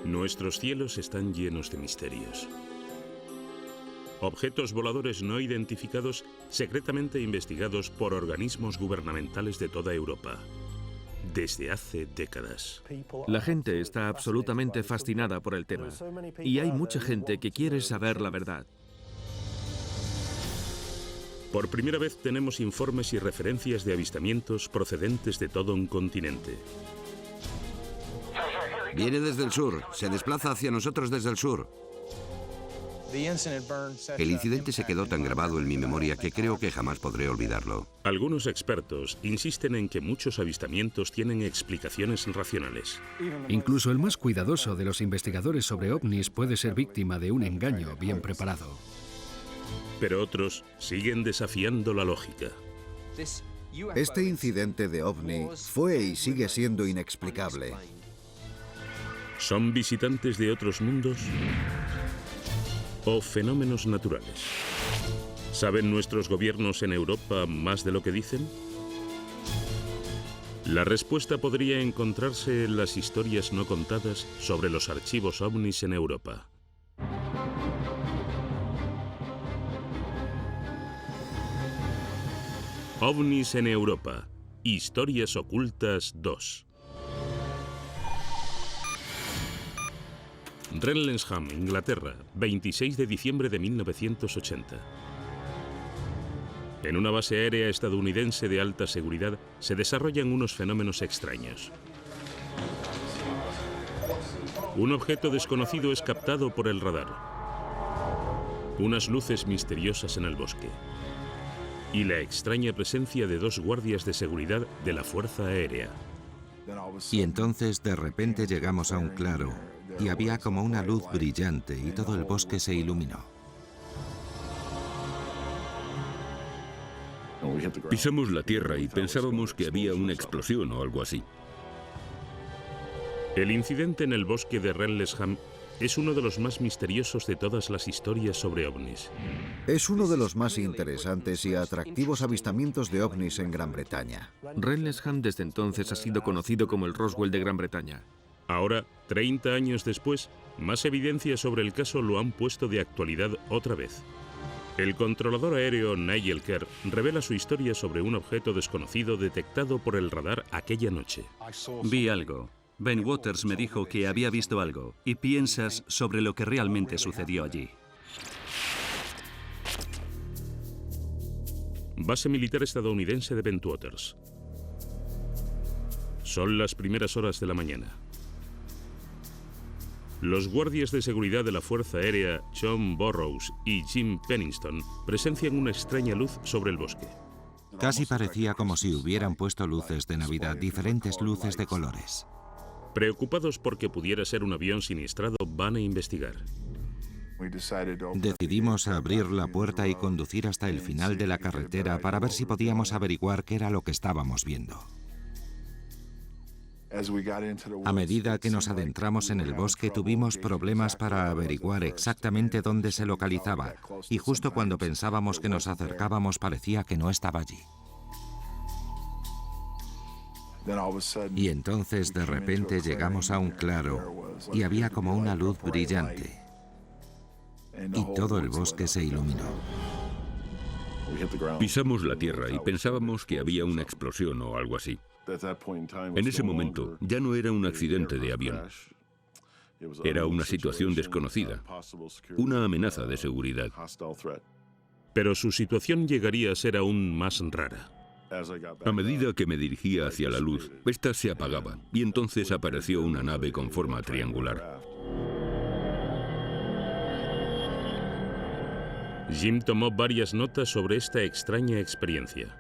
Nuestros cielos están llenos de misterios. Objetos voladores no identificados secretamente investigados por organismos gubernamentales de toda Europa desde hace décadas. La gente está absolutamente fascinada por el tema y hay mucha gente que quiere saber la verdad. Por primera vez tenemos informes y referencias de avistamientos procedentes de todo un continente. Viene desde el sur, se desplaza hacia nosotros desde el sur. El incidente se quedó tan grabado en mi memoria que creo que jamás podré olvidarlo. Algunos expertos insisten en que muchos avistamientos tienen explicaciones racionales. Incluso el más cuidadoso de los investigadores sobre ovnis puede ser víctima de un engaño bien preparado. Pero otros siguen desafiando la lógica. Este incidente de ovni fue y sigue siendo inexplicable. ¿Son visitantes de otros mundos o fenómenos naturales? ¿Saben nuestros gobiernos en Europa más de lo que dicen? La respuesta podría encontrarse en las historias no contadas sobre los archivos ovnis en Europa. OVNIs en Europa. Historias ocultas 2. Renlesham, Inglaterra, 26 de diciembre de 1980. En una base aérea estadounidense de alta seguridad se desarrollan unos fenómenos extraños. Un objeto desconocido es captado por el radar. Unas luces misteriosas en el bosque. Y la extraña presencia de dos guardias de seguridad de la Fuerza Aérea. Y entonces de repente llegamos a un claro y había como una luz brillante y todo el bosque se iluminó. Pisamos la tierra y pensábamos que había una explosión o algo así. El incidente en el bosque de Renlesham es uno de los más misteriosos de todas las historias sobre ovnis. Es uno de los más interesantes y atractivos avistamientos de ovnis en Gran Bretaña. Renlesham desde entonces ha sido conocido como el Roswell de Gran Bretaña. Ahora, 30 años después, más evidencias sobre el caso lo han puesto de actualidad otra vez. El controlador aéreo Nigel Kerr revela su historia sobre un objeto desconocido detectado por el radar aquella noche. Vi algo. Ben Waters me dijo que había visto algo y piensas sobre lo que realmente sucedió allí. Base militar estadounidense de Bentwaters. Son las primeras horas de la mañana. Los guardias de seguridad de la Fuerza Aérea, John Burroughs y Jim Penniston, presencian una extraña luz sobre el bosque. Casi parecía como si hubieran puesto luces de Navidad, diferentes luces de colores. Preocupados porque pudiera ser un avión siniestrado, van a investigar. Decidimos abrir la puerta y conducir hasta el final de la carretera para ver si podíamos averiguar qué era lo que estábamos viendo. A medida que nos adentramos en el bosque, tuvimos problemas para averiguar exactamente dónde se localizaba, y justo cuando pensábamos que nos acercábamos parecía que no estaba allí. Y entonces de repente llegamos a un claro y había como una luz brillante y todo el bosque se iluminó. Pisamos la tierra y pensábamos que había una explosión o algo así. En ese momento ya no era un accidente de avión. Era una situación desconocida, una amenaza de seguridad. Pero su situación llegaría a ser aún más rara. A medida que me dirigía hacia la luz, esta se apagaba y entonces apareció una nave con forma triangular. Jim tomó varias notas sobre esta extraña experiencia.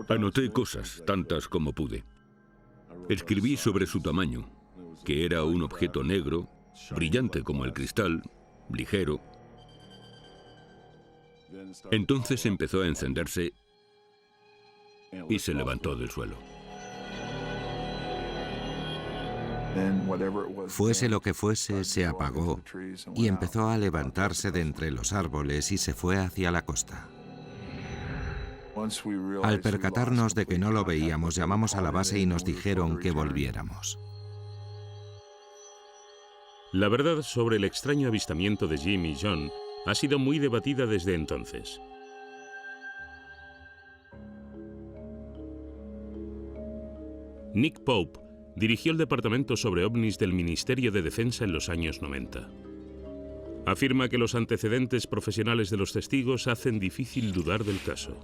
Anoté cosas, tantas como pude. Escribí sobre su tamaño, que era un objeto negro, brillante como el cristal, ligero. Entonces empezó a encenderse y se levantó del suelo. Fuese lo que fuese, se apagó y empezó a levantarse de entre los árboles y se fue hacia la costa. Al percatarnos de que no lo veíamos, llamamos a la base y nos dijeron que volviéramos. La verdad sobre el extraño avistamiento de Jim y John ha sido muy debatida desde entonces. Nick Pope dirigió el departamento sobre ovnis del Ministerio de Defensa en los años 90. Afirma que los antecedentes profesionales de los testigos hacen difícil dudar del caso.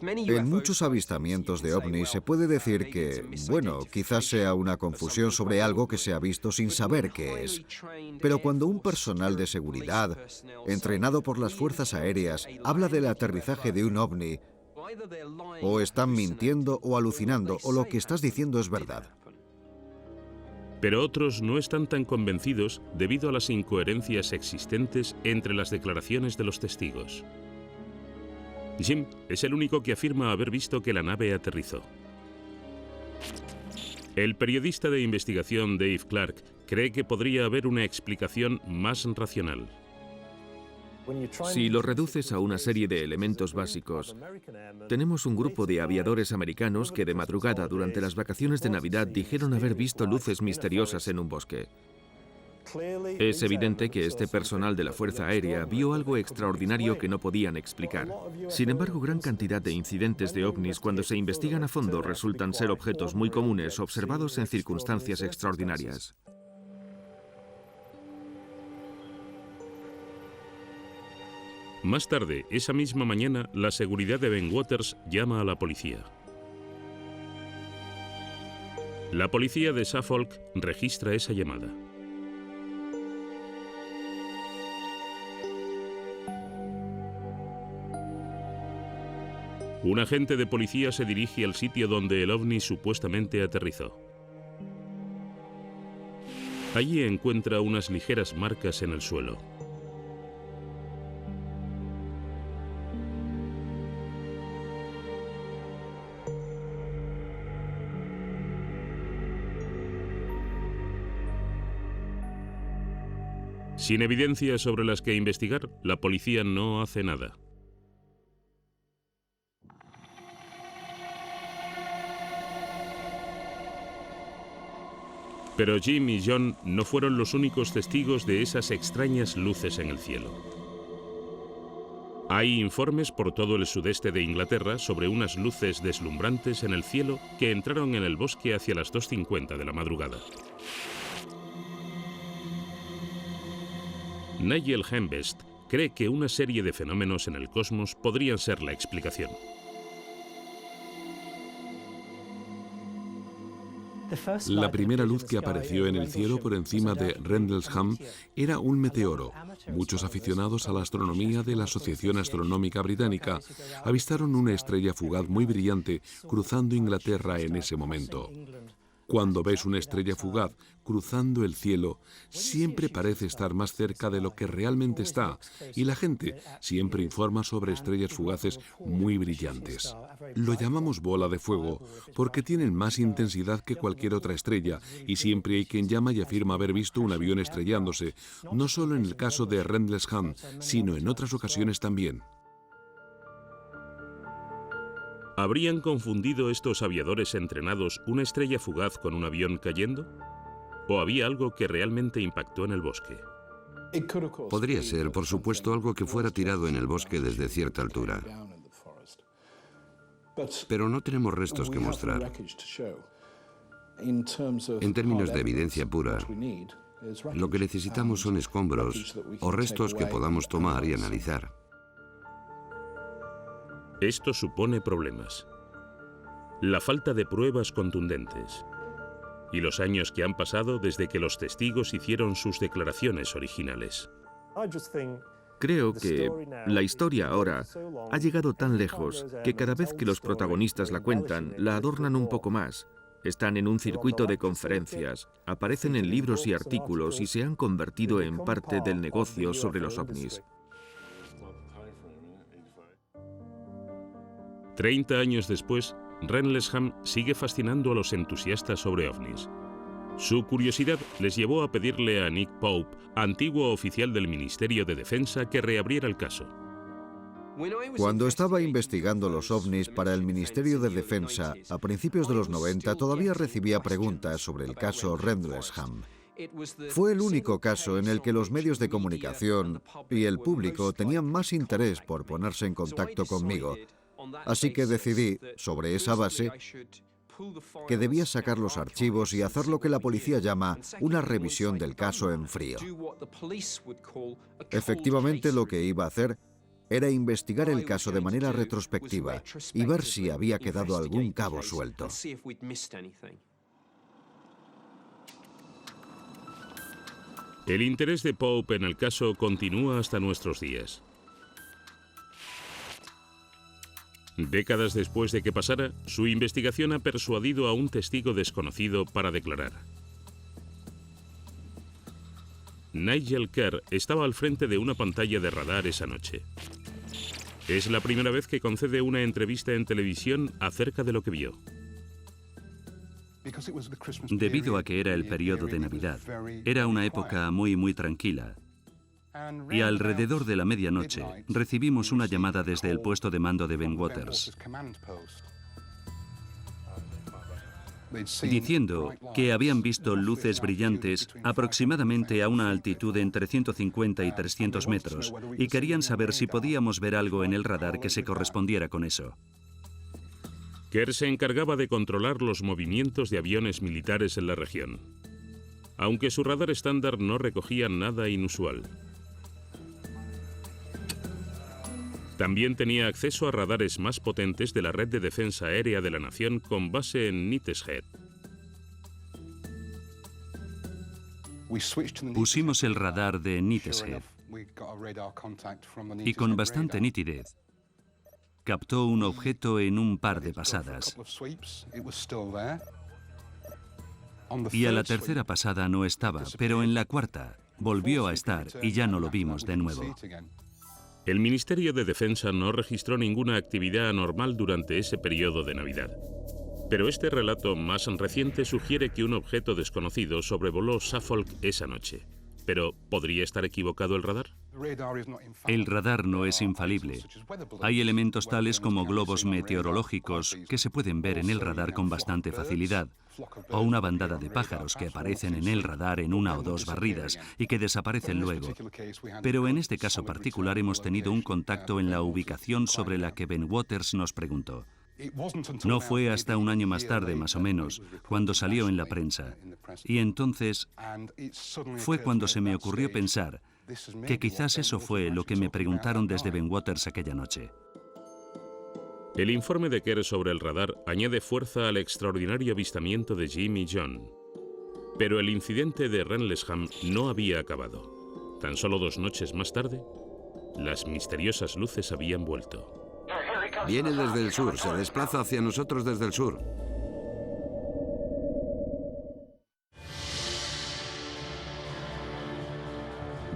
En muchos avistamientos de ovnis se puede decir que, bueno, quizás sea una confusión sobre algo que se ha visto sin saber qué es. Pero cuando un personal de seguridad, entrenado por las fuerzas aéreas, habla del aterrizaje de un ovni, o están mintiendo o alucinando, o lo que estás diciendo es verdad. Pero otros no están tan convencidos debido a las incoherencias existentes entre las declaraciones de los testigos. Jim es el único que afirma haber visto que la nave aterrizó. El periodista de investigación Dave Clark cree que podría haber una explicación más racional. Si lo reduces a una serie de elementos básicos, tenemos un grupo de aviadores americanos que de madrugada durante las vacaciones de Navidad dijeron haber visto luces misteriosas en un bosque. Es evidente que este personal de la Fuerza Aérea vio algo extraordinario que no podían explicar. Sin embargo, gran cantidad de incidentes de ovnis, cuando se investigan a fondo, resultan ser objetos muy comunes observados en circunstancias extraordinarias. Más tarde, esa misma mañana, la seguridad de Ben Waters llama a la policía. La policía de Suffolk registra esa llamada. Un agente de policía se dirige al sitio donde el ovni supuestamente aterrizó. Allí encuentra unas ligeras marcas en el suelo. Sin evidencias sobre las que investigar, la policía no hace nada. Pero Jim y John no fueron los únicos testigos de esas extrañas luces en el cielo. Hay informes por todo el sudeste de Inglaterra sobre unas luces deslumbrantes en el cielo que entraron en el bosque hacia las 2:50 de la madrugada. Nigel Hembest cree que una serie de fenómenos en el cosmos podrían ser la explicación. La primera luz que apareció en el cielo por encima de Rendlesham era un meteoro. Muchos aficionados a la astronomía de la Asociación Astronómica Británica avistaron una estrella fugaz muy brillante cruzando Inglaterra en ese momento. Cuando ves una estrella fugaz cruzando el cielo, siempre parece estar más cerca de lo que realmente está, y la gente siempre informa sobre estrellas fugaces muy brillantes. Lo llamamos bola de fuego porque tienen más intensidad que cualquier otra estrella, y siempre hay quien llama y afirma haber visto un avión estrellándose, no solo en el caso de Rendlesham, sino en otras ocasiones también. ¿Habrían confundido estos aviadores entrenados una estrella fugaz con un avión cayendo? ¿O había algo que realmente impactó en el bosque? Podría ser, por supuesto, algo que fuera tirado en el bosque desde cierta altura. Pero no tenemos restos que mostrar. En términos de evidencia pura, lo que necesitamos son escombros o restos que podamos tomar y analizar. Esto supone problemas. La falta de pruebas contundentes. Y los años que han pasado desde que los testigos hicieron sus declaraciones originales. Creo que la historia ahora ha llegado tan lejos que cada vez que los protagonistas la cuentan, la adornan un poco más. Están en un circuito de conferencias, aparecen en libros y artículos y se han convertido en parte del negocio sobre los ovnis. 30 años después, Rendlesham sigue fascinando a los entusiastas sobre ovnis. Su curiosidad les llevó a pedirle a Nick Pope, antiguo oficial del Ministerio de Defensa, que reabriera el caso. Cuando estaba investigando los ovnis para el Ministerio de Defensa a principios de los 90, todavía recibía preguntas sobre el caso Rendlesham. Fue el único caso en el que los medios de comunicación y el público tenían más interés por ponerse en contacto conmigo. Así que decidí, sobre esa base, que debía sacar los archivos y hacer lo que la policía llama una revisión del caso en frío. Efectivamente, lo que iba a hacer era investigar el caso de manera retrospectiva y ver si había quedado algún cabo suelto. El interés de Pope en el caso continúa hasta nuestros días. Décadas después de que pasara, su investigación ha persuadido a un testigo desconocido para declarar. Nigel Kerr estaba al frente de una pantalla de radar esa noche. Es la primera vez que concede una entrevista en televisión acerca de lo que vio. Debido a que era el periodo de Navidad, era una época muy tranquila. Y alrededor de la medianoche recibimos una llamada desde el puesto de mando de Ben Waters, diciendo que habían visto luces brillantes aproximadamente a una altitud de entre 150 y 300 metros y querían saber si podíamos ver algo en el radar que se correspondiera con eso. Kerr se encargaba de controlar los movimientos de aviones militares en la región, aunque su radar estándar no recogía nada inusual. También tenía acceso a radares más potentes de la red de defensa aérea de la nación con base en Neatishead. Pusimos el radar de Neatishead y con bastante nitidez captó un objeto en un par de pasadas. Y a la tercera pasada no estaba, pero en la cuarta volvió a estar y ya no lo vimos de nuevo. El Ministerio de Defensa no registró ninguna actividad anormal durante ese periodo de Navidad. Pero este relato más reciente sugiere que un objeto desconocido sobrevoló Suffolk esa noche. Pero, ¿podría estar equivocado el radar? El radar no es infalible. Hay elementos tales como globos meteorológicos que se pueden ver en el radar con bastante facilidad, o una bandada de pájaros que aparecen en el radar en una o dos barridas y que desaparecen luego. Pero en este caso particular hemos tenido un contacto en la ubicación sobre la que Ben Waters nos preguntó. No fue hasta un año más tarde, más o menos, cuando salió en la prensa. Y entonces fue cuando se me ocurrió pensar que quizás eso fue lo que me preguntaron desde Ben Waters aquella noche. El informe de Kerr sobre el radar añade fuerza al extraordinario avistamiento de Jim y John. Pero el incidente de Rendlesham no había acabado. Tan solo 2 noches más tarde, las misteriosas luces habían vuelto. Viene desde el sur, se desplaza hacia nosotros desde el sur.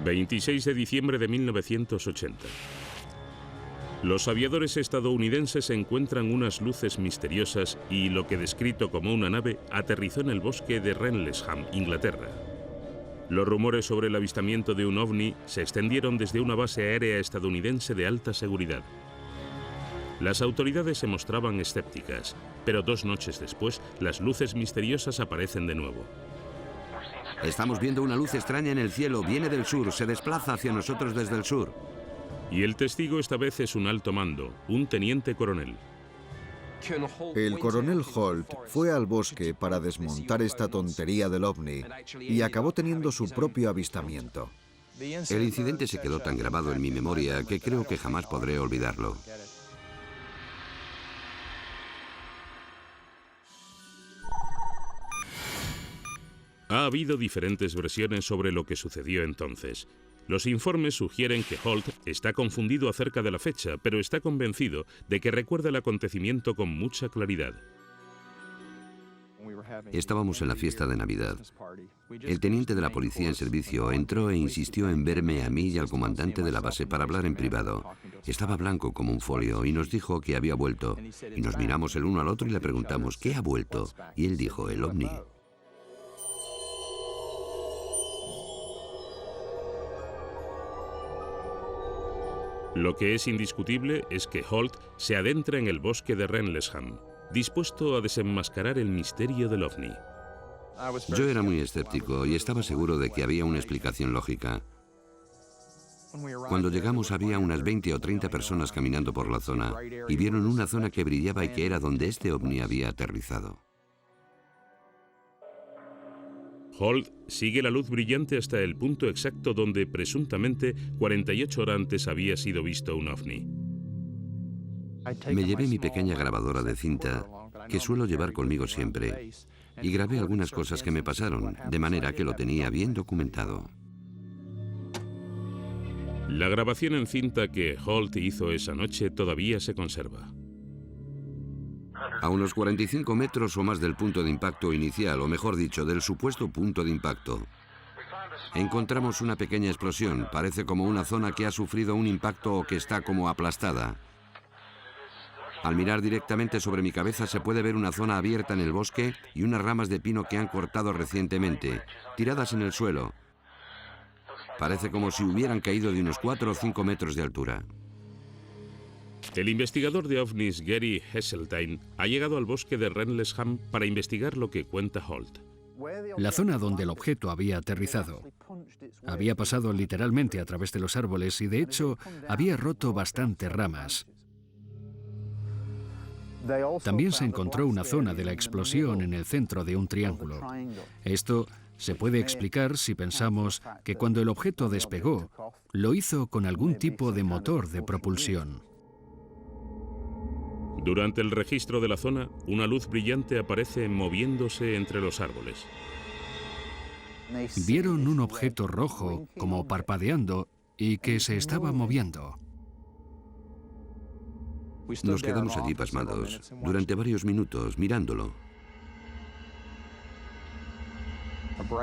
...26 de diciembre de 1980... Los aviadores estadounidenses encuentran unas luces misteriosas y lo que descrito como una nave aterrizó en el bosque de Rendlesham, Inglaterra. Los rumores sobre el avistamiento de un ovni se extendieron desde una base aérea estadounidense de alta seguridad. Las autoridades se mostraban escépticas, pero 2 noches después, las luces misteriosas aparecen de nuevo. Estamos viendo una luz extraña en el cielo, viene del sur, se desplaza hacia nosotros desde el sur. Y el testigo esta vez es un alto mando, un teniente coronel. El coronel Holt fue al bosque para desmontar esta tontería del ovni y acabó teniendo su propio avistamiento. El incidente se quedó tan grabado en mi memoria que creo que jamás podré olvidarlo. Ha habido diferentes versiones sobre lo que sucedió entonces. Los informes sugieren que Holt está confundido acerca de la fecha, pero está convencido de que recuerda el acontecimiento con mucha claridad. Estábamos en la fiesta de Navidad. El teniente de la policía en servicio entró e insistió en verme a mí y al comandante de la base para hablar en privado. Estaba blanco como un folio y nos dijo que había vuelto. Y nos miramos el uno al otro y le preguntamos, ¿qué ha vuelto? Y él dijo, el ovni. Lo que es indiscutible es que Holt se adentra en el bosque de Rendlesham, dispuesto a desenmascarar el misterio del ovni. Yo era muy escéptico y estaba seguro de que había una explicación lógica. Cuando llegamos había unas 20 o 30 personas caminando por la zona y vieron una zona que brillaba y que era donde este ovni había aterrizado. Holt sigue la luz brillante hasta el punto exacto donde presuntamente 48 horas antes había sido visto un ovni. Me llevé mi pequeña grabadora de cinta, que suelo llevar conmigo siempre, y grabé algunas cosas que me pasaron, de manera que lo tenía bien documentado. La grabación en cinta que Holt hizo esa noche todavía se conserva. A unos 45 metros o más del punto de impacto inicial, o mejor dicho, del supuesto punto de impacto, encontramos una pequeña explosión. Parece como una zona que ha sufrido un impacto o que está como aplastada. Al mirar directamente sobre mi cabeza se puede ver una zona abierta en el bosque y unas ramas de pino que han cortado recientemente, tiradas en el suelo. Parece como si hubieran caído de unos 4 o 5 metros de altura. El investigador de ovnis Gary Heseltine ha llegado al bosque de Rendlesham para investigar lo que cuenta Holt. La zona donde el objeto había aterrizado había pasado literalmente a través de los árboles y de hecho había roto bastantes ramas. También se encontró una zona de la explosión en el centro de un triángulo. Esto se puede explicar si pensamos que cuando el objeto despegó, lo hizo con algún tipo de motor de propulsión. Durante el registro de la zona, una luz brillante aparece moviéndose entre los árboles. Vieron un objeto rojo como parpadeando y que se estaba moviendo. Nos quedamos allí pasmados durante varios minutos mirándolo.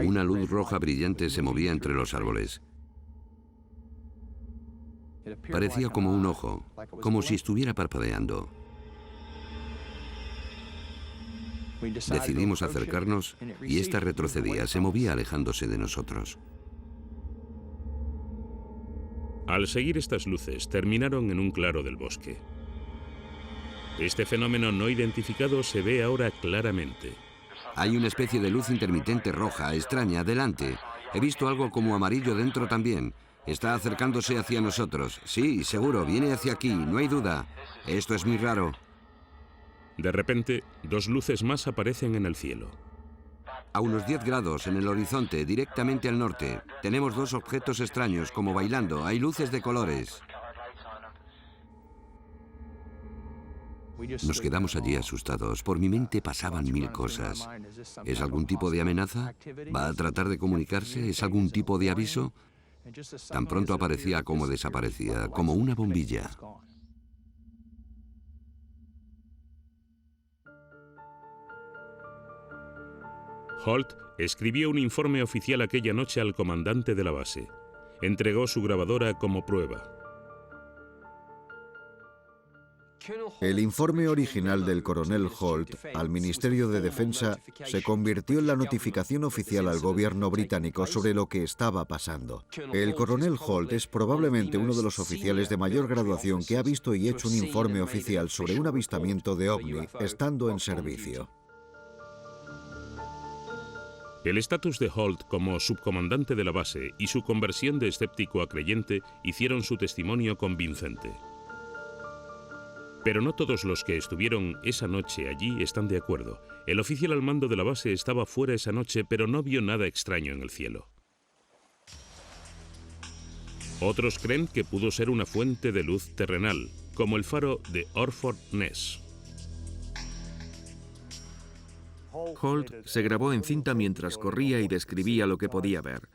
Una luz roja brillante se movía entre los árboles. Parecía como un ojo, como si estuviera parpadeando. Decidimos acercarnos y esta retrocedía, se movía alejándose de nosotros. Al seguir estas luces, terminaron en un claro del bosque. Este fenómeno no identificado se ve ahora claramente. Hay una especie de luz intermitente roja, extraña, delante. He visto algo como amarillo dentro también. Está acercándose hacia nosotros. Sí, seguro, viene hacia aquí, no hay duda. Esto es muy raro. De repente, dos luces más aparecen en el cielo. A unos 10 grados en el horizonte, directamente al norte, tenemos dos objetos extraños, como bailando. Hay luces de colores. Nos quedamos allí asustados. Por mi mente pasaban 1000 cosas. ¿Es algún tipo de amenaza? ¿Va a tratar de comunicarse? ¿Es algún tipo de aviso? Tan pronto aparecía como desaparecía, como una bombilla. Holt escribió un informe oficial aquella noche al comandante de la base. Entregó su grabadora como prueba. El informe original del coronel Holt al Ministerio de Defensa se convirtió en la notificación oficial al gobierno británico sobre lo que estaba pasando. El coronel Holt es probablemente uno de los oficiales de mayor graduación que ha visto y hecho un informe oficial sobre un avistamiento de ovni estando en servicio. El estatus de Holt como subcomandante de la base y su conversión de escéptico a creyente hicieron su testimonio convincente. Pero no todos los que estuvieron esa noche allí están de acuerdo. El oficial al mando de la base estaba fuera esa noche, pero no vio nada extraño en el cielo. Otros creen que pudo ser una fuente de luz terrenal, como el faro de Orford Ness. Holt se grabó en cinta mientras corría y describía lo que podía ver.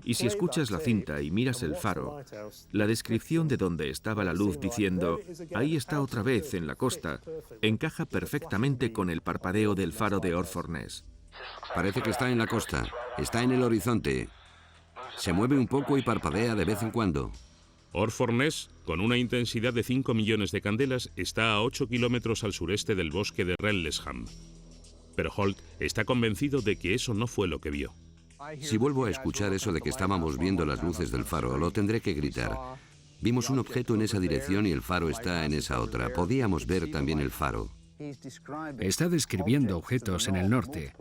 Y si escuchas la cinta y miras el faro, la descripción de donde estaba la luz diciendo «ahí está otra vez en la costa» encaja perfectamente con el parpadeo del faro de Orford Ness. Parece que está en la costa, está en el horizonte. Se mueve un poco y parpadea de vez en cuando. Orford Ness, con una intensidad de 5 millones de candelas, está a 8 kilómetros al sureste del bosque de Rendlesham. Pero Holt está convencido de que eso no fue lo que vio. Si vuelvo a escuchar eso de que estábamos viendo las luces del faro, lo tendré que gritar. Vimos un objeto en esa dirección y el faro está en esa otra. Podíamos ver también el faro. Está describiendo objetos en el norte,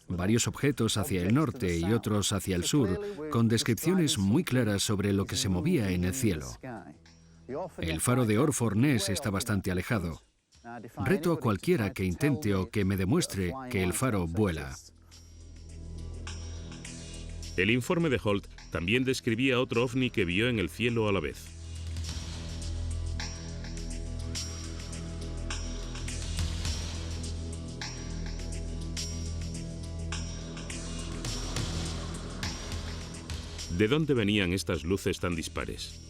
varios objetos hacia el norte y otros hacia el sur, con descripciones muy claras sobre lo que se movía en el cielo. El faro de Orford Ness está bastante alejado. Reto a cualquiera que intente o que me demuestre que el faro vuela. El informe de Holt también describía otro ovni que vio en el cielo a la vez. ¿De dónde venían estas luces tan dispares?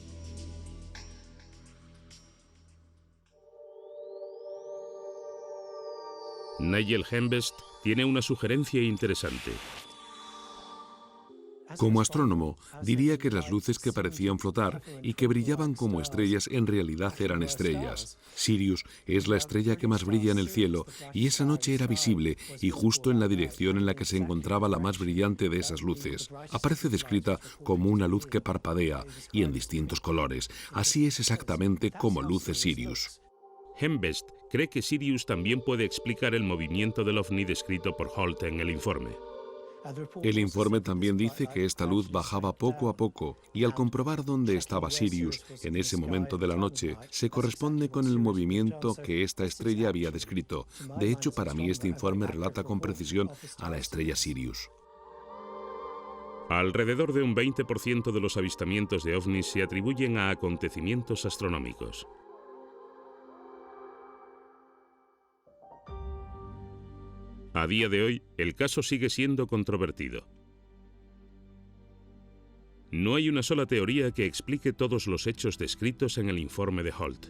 Nigel Hembest tiene una sugerencia interesante. Como astrónomo, diría que las luces que parecían flotar y que brillaban como estrellas en realidad eran estrellas. Sirius es la estrella que más brilla en el cielo y esa noche era visible y justo en la dirección en la que se encontraba la más brillante de esas luces. Aparece descrita como una luz que parpadea y en distintos colores. Así es exactamente como luce Sirius. Hembest cree que Sirius también puede explicar el movimiento del ovni descrito por Holt en el informe. El informe también dice que esta luz bajaba poco a poco y al comprobar dónde estaba Sirius en ese momento de la noche, se corresponde con el movimiento que esta estrella había descrito. De hecho, para mí este informe relata con precisión a la estrella Sirius. Alrededor de un 20% de los avistamientos de ovnis se atribuyen a acontecimientos astronómicos. A día de hoy, el caso sigue siendo controvertido. No hay una sola teoría que explique todos los hechos descritos en el informe de Holt.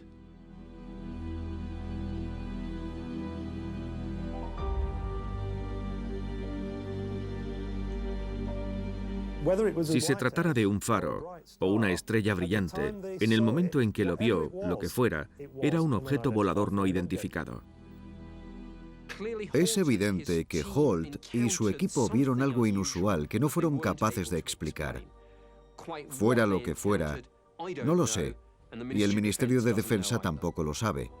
Si se tratara de un faro o una estrella brillante, en el momento en que lo vio, lo que fuera, era un objeto volador no identificado. Es evidente que Holt y su equipo vieron algo inusual que no fueron capaces de explicar. Fuera lo que fuera, no lo sé, y el Ministerio de Defensa tampoco lo sabe.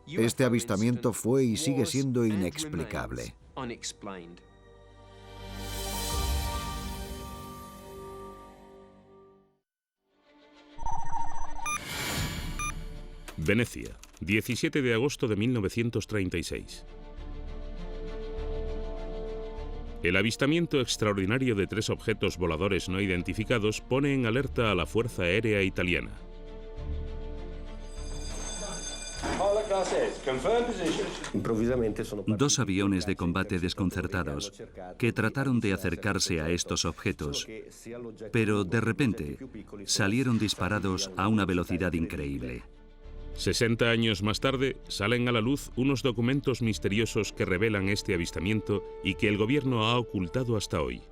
Este avistamiento fue y sigue siendo inexplicable. Venecia, 17 de agosto de 1936. El avistamiento extraordinario de 3 objetos voladores no identificados pone en alerta a la Fuerza Aérea Italiana. Dos aviones de combate desconcertados que trataron de acercarse a estos objetos, pero de repente salieron disparados a una velocidad increíble. 60 años más tarde, salen a la luz unos documentos misteriosos que revelan este avistamiento y que el gobierno ha ocultado hasta hoy.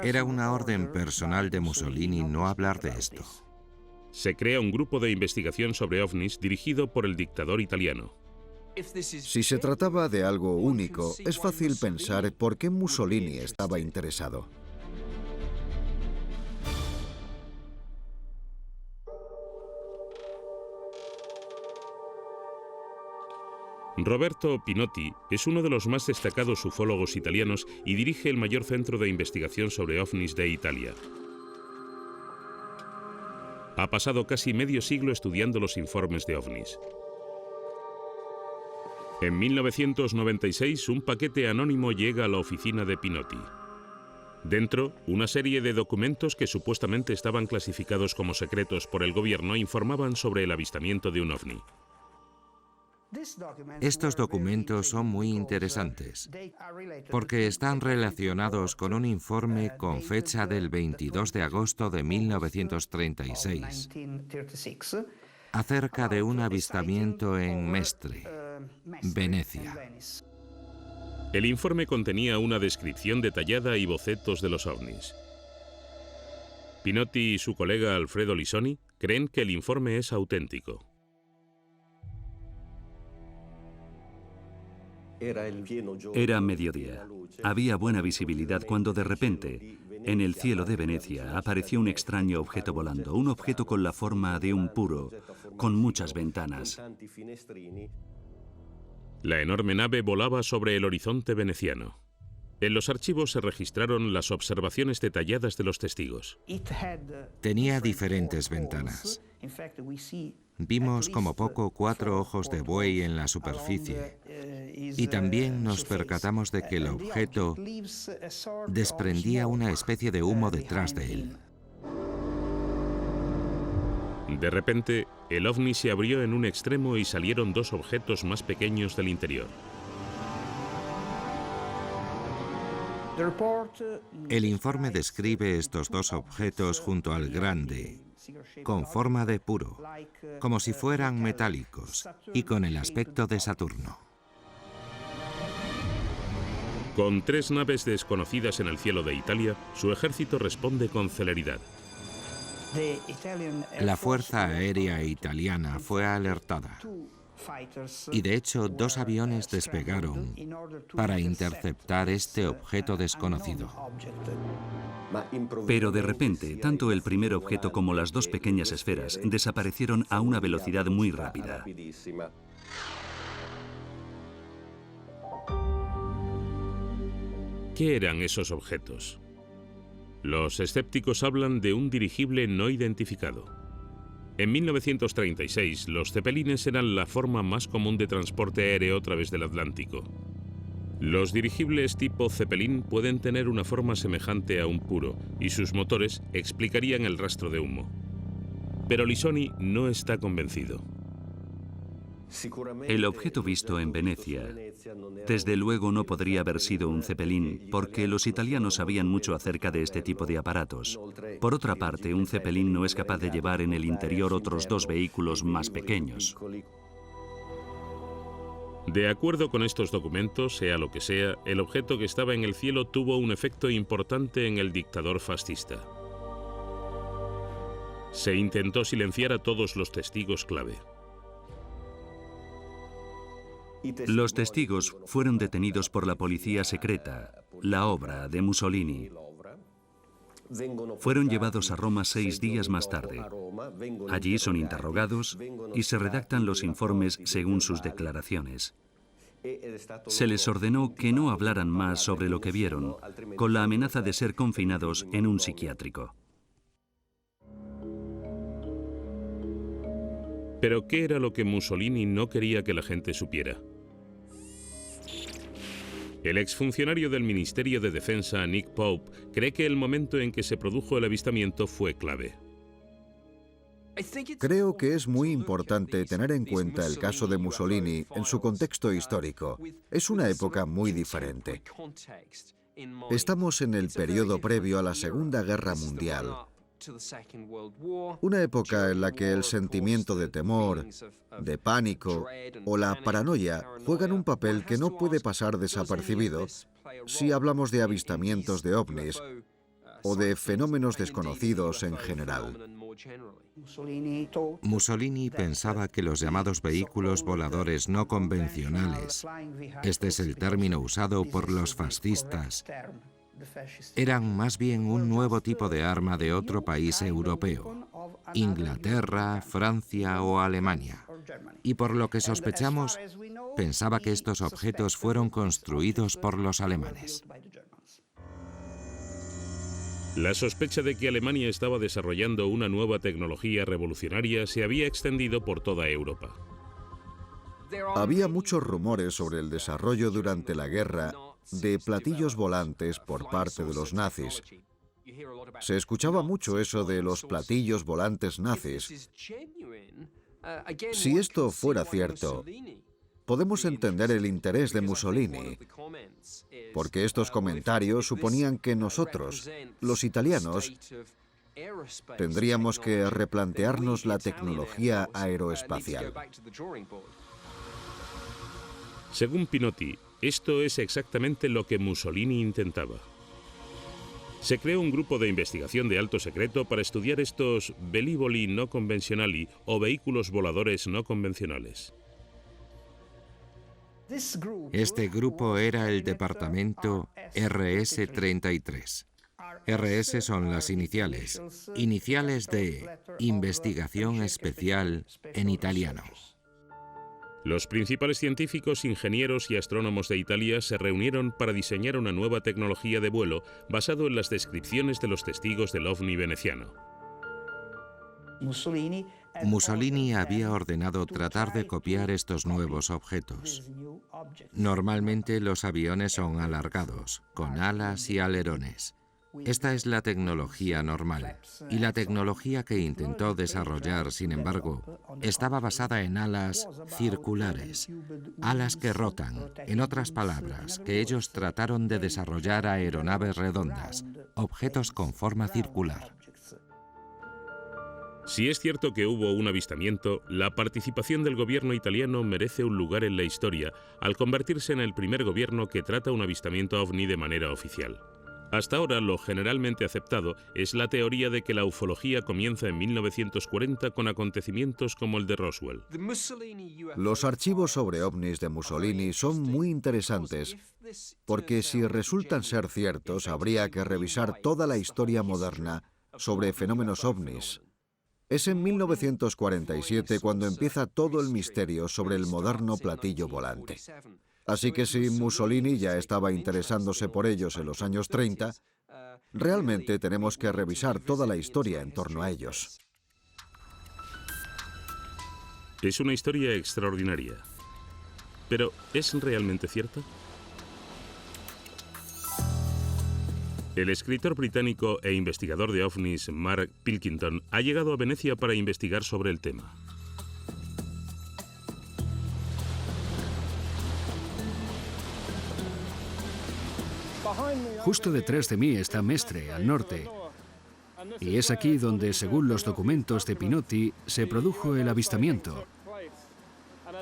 Era una orden personal de Mussolini no hablar de esto. Se crea un grupo de investigación sobre ovnis dirigido por el dictador italiano. Si se trataba de algo único, es fácil pensar por qué Mussolini estaba interesado. Roberto Pinotti es uno de los más destacados ufólogos italianos y dirige el mayor centro de investigación sobre ovnis de Italia. Ha pasado casi medio siglo estudiando los informes de ovnis. En 1996, un paquete anónimo llega a la oficina de Pinotti. Dentro, una serie de documentos que supuestamente estaban clasificados como secretos por el gobierno informaban sobre el avistamiento de un ovni. Estos documentos son muy interesantes porque están relacionados con un informe con fecha del 22 de agosto de 1936 acerca de un avistamiento en Mestre, Venecia. El informe contenía una descripción detallada y bocetos de los ovnis. Pinotti y su colega Alfredo Lisoni creen que el informe es auténtico. Era mediodía. Había buena visibilidad cuando de repente, en el cielo de Venecia, apareció un extraño objeto volando, un objeto con la forma de un puro, con muchas ventanas. La enorme nave volaba sobre el horizonte veneciano. En los archivos se registraron las observaciones detalladas de los testigos. Tenía diferentes ventanas. Vimos como poco 4 ojos de buey en la superficie y también nos percatamos de que el objeto desprendía una especie de humo detrás de él. De repente, el ovni se abrió en un extremo y salieron 2 objetos más pequeños del interior. El informe describe estos 2 objetos junto al grande, con forma de puro, como si fueran metálicos y con el aspecto de Saturno. Con 3 naves desconocidas en el cielo de Italia, su ejército responde con celeridad. La Fuerza Aérea Italiana fue alertada y de hecho 2 aviones despegaron para interceptar este objeto desconocido. Pero de repente, tanto el primer objeto como las 2 pequeñas esferas desaparecieron a una velocidad muy rápida. ¿Qué eran esos objetos? Los escépticos hablan de un dirigible no identificado. En 1936, los cepelines eran la forma más común de transporte aéreo a través del Atlántico. Los dirigibles tipo Zeppelin pueden tener una forma semejante a un puro y sus motores explicarían el rastro de humo. Pero Lisoni no está convencido. El objeto visto en Venecia, desde luego no podría haber sido un Zeppelin, porque los italianos sabían mucho acerca de este tipo de aparatos. Por otra parte, un Zeppelin no es capaz de llevar en el interior otros 2 vehículos más pequeños. De acuerdo con estos documentos, sea lo que sea, el objeto que estaba en el cielo tuvo un efecto importante en el dictador fascista. Se intentó silenciar a todos los testigos clave. Los testigos fueron detenidos por la policía secreta, la obra de Mussolini. Fueron llevados a Roma 6 días más tarde. Allí son interrogados y se redactan los informes según sus declaraciones. Se les ordenó que no hablaran más sobre lo que vieron, con la amenaza de ser confinados en un psiquiátrico. ¿Pero qué era lo que Mussolini no quería que la gente supiera? El exfuncionario del Ministerio de Defensa, Nick Pope, cree que el momento en que se produjo el avistamiento fue clave. Creo que es muy importante tener en cuenta el caso de Mussolini en su contexto histórico. Es una época muy diferente. Estamos en el periodo previo a la Segunda Guerra Mundial. Una época en la que el sentimiento de temor, de pánico o la paranoia juegan un papel que no puede pasar desapercibido si hablamos de avistamientos de ovnis o de fenómenos desconocidos en general. Mussolini pensaba que los llamados vehículos voladores no convencionales, este es el término usado por los fascistas, eran más bien un nuevo tipo de arma de otro país europeo, Inglaterra, Francia o Alemania. Y por lo que sospechamos, pensaba que estos objetos fueron construidos por los alemanes. La sospecha de que Alemania estaba desarrollando una nueva tecnología revolucionaria se había extendido por toda Europa. Había muchos rumores sobre el desarrollo durante la guerra de platillos volantes por parte de los nazis. Se escuchaba mucho eso de los platillos volantes nazis. Si esto fuera cierto, podemos entender el interés de Mussolini, porque estos comentarios suponían que nosotros, los italianos, tendríamos que replantearnos la tecnología aeroespacial. Según Pinotti, esto es exactamente lo que Mussolini intentaba. Se creó un grupo de investigación de alto secreto para estudiar estos velivoli no convencionali o vehículos voladores no convencionales. Este grupo era el departamento RS-33. RS son las iniciales de Investigación Especial en italiano. Los principales científicos, ingenieros y astrónomos de Italia se reunieron para diseñar una nueva tecnología de vuelo basado en las descripciones de los testigos del ovni veneciano. Mussolini había ordenado tratar de copiar estos nuevos objetos. Normalmente los aviones son alargados, con alas y alerones. Esta es la tecnología normal, y la tecnología que intentó desarrollar, sin embargo, estaba basada en alas circulares, alas que rotan, en otras palabras, que ellos trataron de desarrollar aeronaves redondas, objetos con forma circular. Si es cierto que hubo un avistamiento, la participación del gobierno italiano merece un lugar en la historia al convertirse en el primer gobierno que trata un avistamiento ovni de manera oficial. Hasta ahora, lo generalmente aceptado es la teoría de que la ufología comienza en 1940 con acontecimientos como el de Roswell. Los archivos sobre ovnis de Mussolini son muy interesantes porque si resultan ser ciertos, habría que revisar toda la historia moderna sobre fenómenos ovnis. Es en 1947 cuando empieza todo el misterio sobre el moderno platillo volante. Así que si Mussolini ya estaba interesándose por ellos en los años 30, realmente tenemos que revisar toda la historia en torno a ellos. Es una historia extraordinaria. Pero, ¿es realmente cierta? El escritor británico e investigador de ovnis Mark Pilkington ha llegado a Venecia para investigar sobre el tema. Justo detrás de mí está Mestre, al norte. Y es aquí donde, según los documentos de Pinotti, se produjo el avistamiento.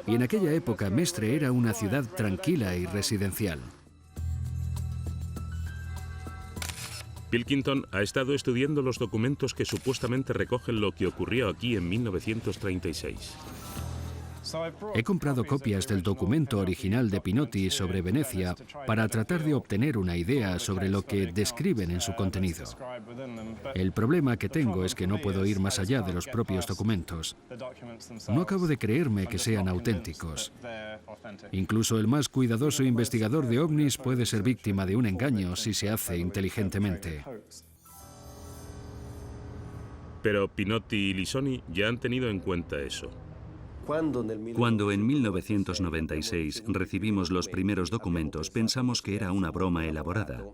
Y en aquella época Mestre era una ciudad tranquila y residencial. Pilkington ha estado estudiando los documentos que supuestamente recogen lo que ocurrió aquí en 1936. He comprado copias del documento original de Pinotti sobre Venecia para tratar de obtener una idea sobre lo que describen en su contenido. El problema que tengo es que no puedo ir más allá de los propios documentos. No acabo de creerme que sean auténticos. Incluso el más cuidadoso investigador de ovnis puede ser víctima de un engaño si se hace inteligentemente. Pero Pinotti y Lisoni ya han tenido en cuenta eso. Cuando en 1996 recibimos los primeros documentos, pensamos que era una broma elaborada,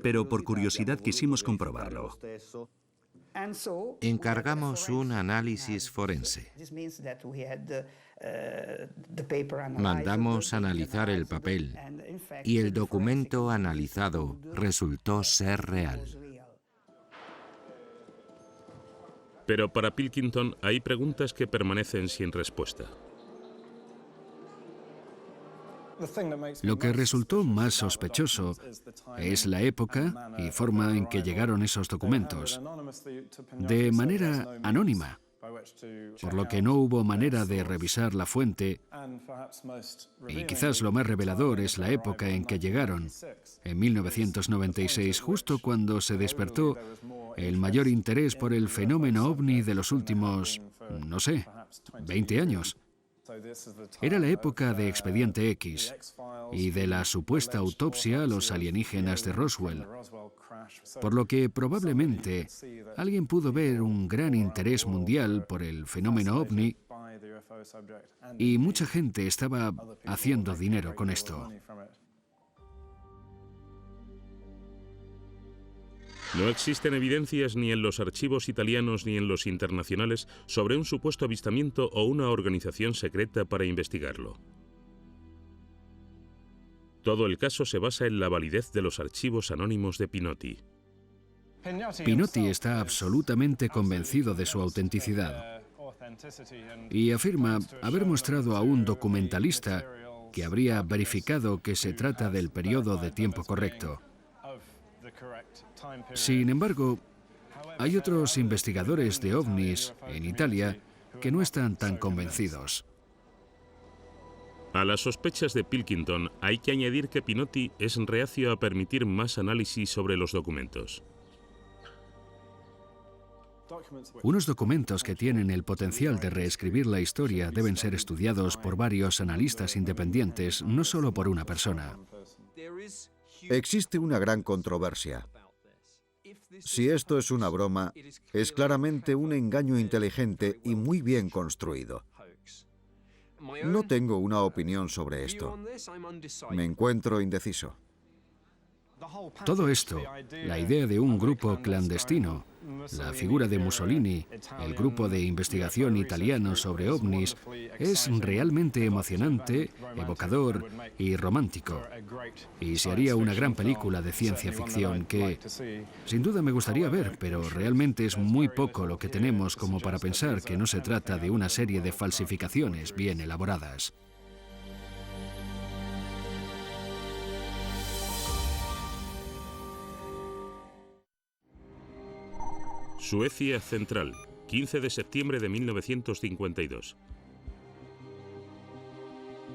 pero por curiosidad quisimos comprobarlo. Encargamos un análisis forense. Mandamos analizar el papel y el documento analizado resultó ser real. Pero para Pilkington hay preguntas que permanecen sin respuesta. Lo que resultó más sospechoso es la época y forma en que llegaron esos documentos. De manera anónima, por lo que no hubo manera de revisar la fuente, y quizás lo más revelador es la época en que llegaron, en 1996, justo cuando se despertó el mayor interés por el fenómeno ovni de los últimos, no sé, 20 años. Era la época de Expediente X y de la supuesta autopsia a los alienígenas de Roswell, por lo que probablemente alguien pudo ver un gran interés mundial por el fenómeno ovni y mucha gente estaba haciendo dinero con esto. No existen evidencias ni en los archivos italianos ni en los internacionales sobre un supuesto avistamiento o una organización secreta para investigarlo. Todo el caso se basa en la validez de los archivos anónimos de Pinotti. Pinotti está absolutamente convencido de su autenticidad y afirma haber mostrado a un documentalista que habría verificado que se trata del periodo de tiempo correcto. Sin embargo, hay otros investigadores de ovnis en Italia que no están tan convencidos. A las sospechas de Pilkington hay que añadir que Pinotti es reacio a permitir más análisis sobre los documentos. Unos documentos que tienen el potencial de reescribir la historia deben ser estudiados por varios analistas independientes, no solo por una persona. Existe una gran controversia. Si esto es una broma, es claramente un engaño inteligente y muy bien construido. No tengo una opinión sobre esto. Me encuentro indeciso. Todo esto, la idea de un grupo clandestino, la figura de Mussolini, el grupo de investigación italiano sobre ovnis, es realmente emocionante, evocador y romántico. Y se haría una gran película de ciencia ficción que, sin duda, me gustaría ver, pero realmente es muy poco lo que tenemos como para pensar que no se trata de una serie de falsificaciones bien elaboradas. Suecia Central, 15 de septiembre de 1952.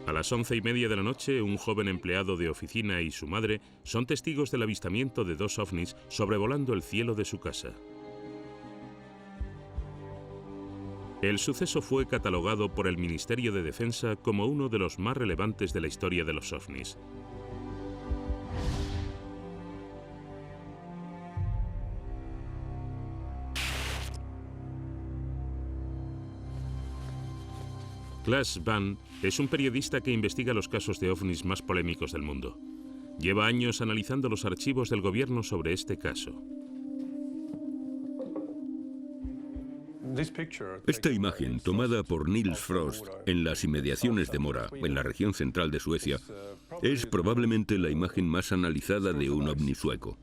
A las 11:30 de la noche, un joven empleado de oficina y su madre son testigos del avistamiento de dos ovnis sobrevolando el cielo de su casa. El suceso fue catalogado por el Ministerio de Defensa como uno de los más relevantes de la historia de los ovnis. Claes Bang es un periodista que investiga los casos de ovnis más polémicos del mundo. Lleva años analizando los archivos del gobierno sobre este caso. Esta imagen, tomada por Niels Frost en las inmediaciones de Mora, en la región central de Suecia, es probablemente la imagen más analizada de un ovni sueco.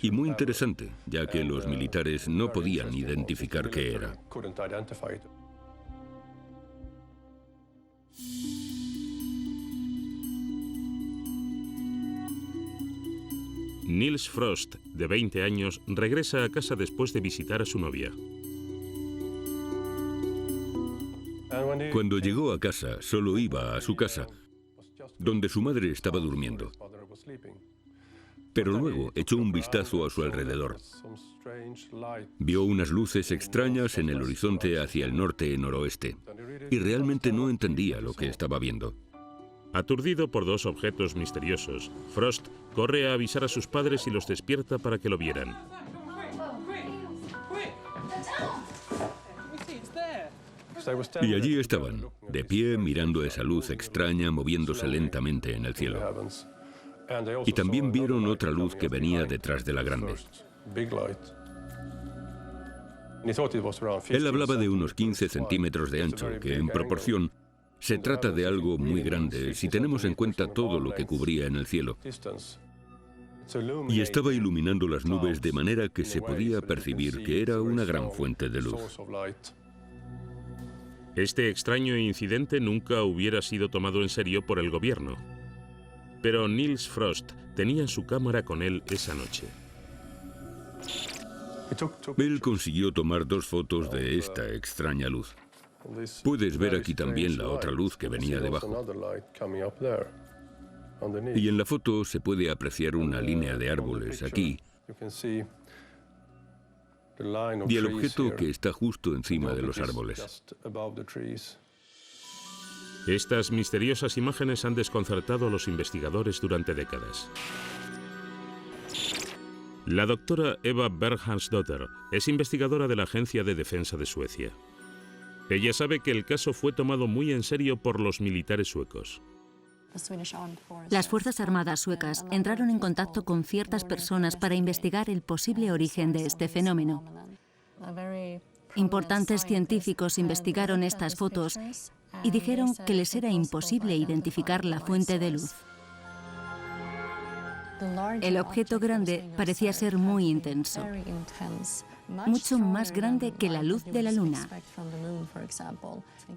Y muy interesante, ya que los militares no podían identificar qué era. Niels Frost, de 20 años, regresa a casa después de visitar a su novia. Cuando llegó a casa, solo iba a su casa, donde su madre estaba durmiendo. Pero luego echó un vistazo a su alrededor. Vio unas luces extrañas en el horizonte hacia el norte-noroeste, y realmente no entendía lo que estaba viendo. Aturdido por dos objetos misteriosos, Frost corre a avisar a sus padres y los despierta para que lo vieran. Y allí estaban, de pie mirando esa luz extraña moviéndose lentamente en el cielo. Y también vieron otra luz que venía detrás de la grande. Él hablaba de unos 15 centímetros de ancho, que en proporción se trata de algo muy grande si tenemos en cuenta todo lo que cubría en el cielo. Y estaba iluminando las nubes de manera que se podía percibir que era una gran fuente de luz. Este extraño incidente nunca hubiera sido tomado en serio por el gobierno. Pero Niels Frost tenía su cámara con él esa noche. Él consiguió tomar 2 fotos de esta extraña luz. Puedes ver aquí también la otra luz que venía debajo. Y en la foto se puede apreciar una línea de árboles aquí y el objeto que está justo encima de los árboles. Estas misteriosas imágenes han desconcertado a los investigadores durante décadas. La doctora Eva Berghansdotter es investigadora de la Agencia de Defensa de Suecia. Ella sabe que el caso fue tomado muy en serio por los militares suecos. Las Fuerzas Armadas suecas entraron en contacto con ciertas personas para investigar el posible origen de este fenómeno. Importantes científicos investigaron estas fotos y dijeron que les era imposible identificar la fuente de luz. El objeto grande parecía ser muy intenso, mucho más grande que la luz de la luna.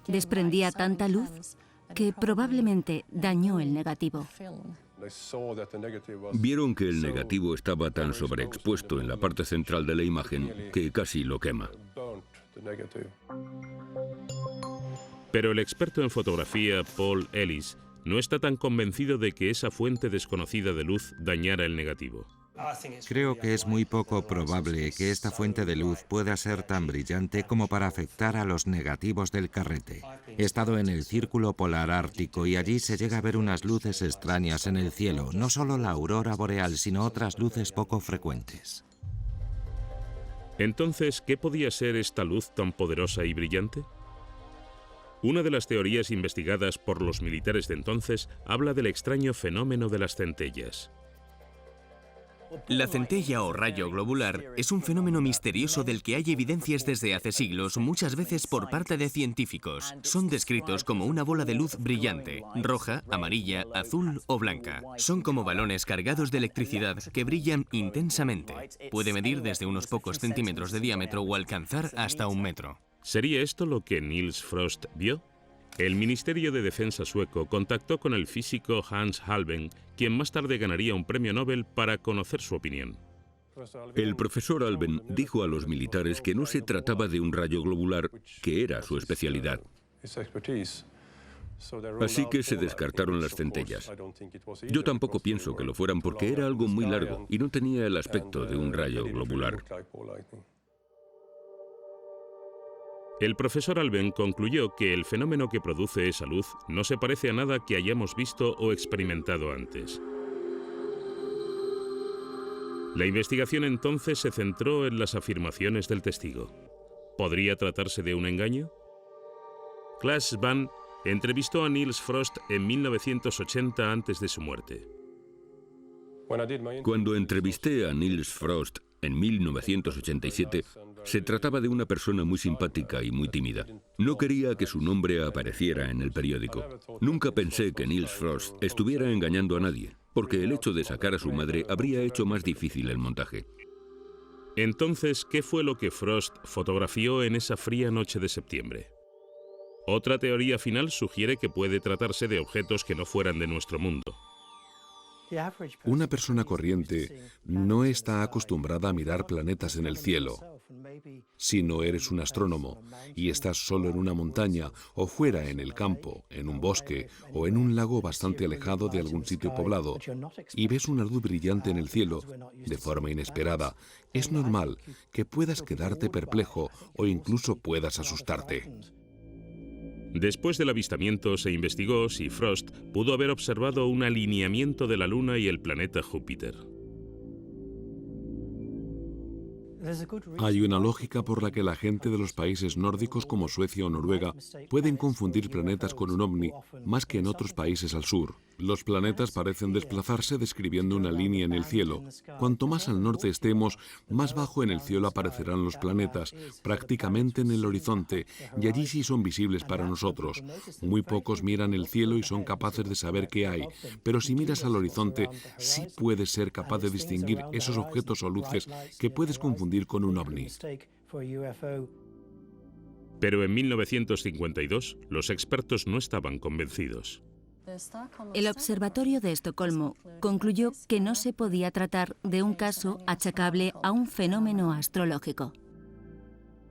Desprendía tanta luz que probablemente dañó el negativo. Vieron que el negativo estaba tan sobreexpuesto en la parte central de la imagen que casi lo quema. Pero el experto en fotografía, Paul Ellis, no está tan convencido de que esa fuente desconocida de luz dañara el negativo. Creo que es muy poco probable que esta fuente de luz pueda ser tan brillante como para afectar a los negativos del carrete. He estado en el Círculo Polar Ártico y allí se llega a ver unas luces extrañas en el cielo, no solo la aurora boreal, sino otras luces poco frecuentes. Entonces, ¿qué podía ser esta luz tan poderosa y brillante? Una de las teorías investigadas por los militares de entonces habla del extraño fenómeno de las centellas. La centella o rayo globular es un fenómeno misterioso del que hay evidencias desde hace siglos, muchas veces por parte de científicos. Son descritos como una bola de luz brillante, roja, amarilla, azul o blanca. Son como balones cargados de electricidad que brillan intensamente. Puede medir desde unos pocos centímetros de diámetro o alcanzar hasta 1 metro. ¿Sería esto lo que Niels Frost vio? El Ministerio de Defensa sueco contactó con el físico Hans Halben, quien más tarde ganaría un premio Nobel, para conocer su opinión. El profesor Alben dijo a los militares que no se trataba de un rayo globular, que era su especialidad. Así que se descartaron las centellas. Yo tampoco pienso que lo fueran porque era algo muy largo y no tenía el aspecto de un rayo globular. El profesor Alben concluyó que el fenómeno que produce esa luz no se parece a nada que hayamos visto o experimentado antes. La investigación entonces se centró en las afirmaciones del testigo. ¿Podría tratarse de un engaño? Claes Bang entrevistó a Niels Frost en 1980 antes de su muerte. Cuando entrevisté a Niels Frost en 1987, se trataba de una persona muy simpática y muy tímida. No quería que su nombre apareciera en el periódico. Nunca pensé que Niels Frost estuviera engañando a nadie, porque el hecho de sacar a su madre habría hecho más difícil el montaje. Entonces, ¿qué fue lo que Frost fotografió en esa fría noche de septiembre? Otra teoría final sugiere que puede tratarse de objetos que no fueran de nuestro mundo. Una persona corriente no está acostumbrada a mirar planetas en el cielo. Si no eres un astrónomo y estás solo en una montaña o fuera en el campo, en un bosque o en un lago bastante alejado de algún sitio poblado y ves una luz brillante en el cielo de forma inesperada, es normal que puedas quedarte perplejo o incluso puedas asustarte. Después del avistamiento se investigó si Frost pudo haber observado un alineamiento de la Luna y el planeta Júpiter. Hay una lógica por la que la gente de los países nórdicos como Suecia o Noruega pueden confundir planetas con un ovni más que en otros países al sur. Los planetas parecen desplazarse describiendo una línea en el cielo. Cuanto más al norte estemos, más bajo en el cielo aparecerán los planetas, prácticamente en el horizonte, y allí sí son visibles para nosotros. Muy pocos miran el cielo y son capaces de saber qué hay, pero si miras al horizonte, sí puedes ser capaz de distinguir esos objetos o luces que puedes confundir con un ovni. Pero en 1952, los expertos no estaban convencidos. El Observatorio de Estocolmo concluyó que no se podía tratar de un caso achacable a un fenómeno astrológico.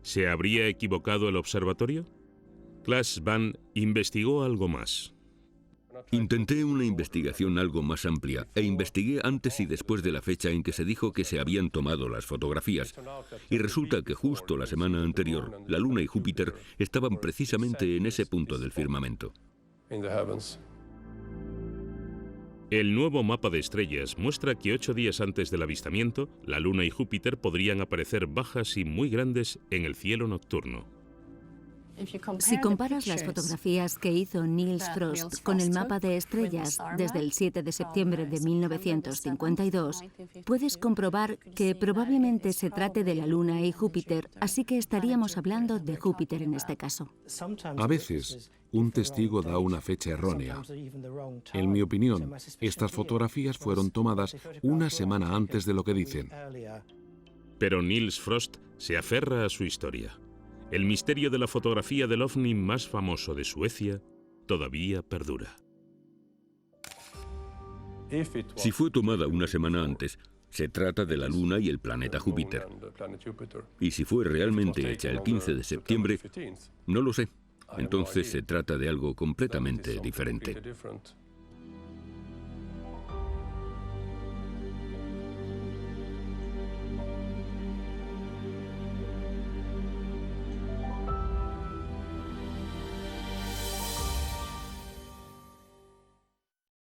¿Se habría equivocado el observatorio? Claes Bang investigó algo más. Intenté una investigación algo más amplia e investigué antes y después de la fecha en que se dijo que se habían tomado las fotografías. Y resulta que justo la semana anterior, la Luna y Júpiter estaban precisamente en ese punto del firmamento. El nuevo mapa de estrellas muestra que 8 días antes del avistamiento, la Luna y Júpiter podrían aparecer bajas y muy grandes en el cielo nocturno. Si comparas las fotografías que hizo Niels Frost con el mapa de estrellas desde el 7 de septiembre de 1952, puedes comprobar que probablemente se trate de la Luna y Júpiter, así que estaríamos hablando de Júpiter en este caso. A veces, un testigo da una fecha errónea. En mi opinión, estas fotografías fueron tomadas una semana antes de lo que dicen. Pero Niels Frost se aferra a su historia. El misterio de la fotografía del ovni más famoso de Suecia todavía perdura. Si fue tomada una semana antes, se trata de la Luna y el planeta Júpiter. Y si fue realmente hecha el 15 de septiembre, no lo sé. entonces se trata de algo completamente diferente.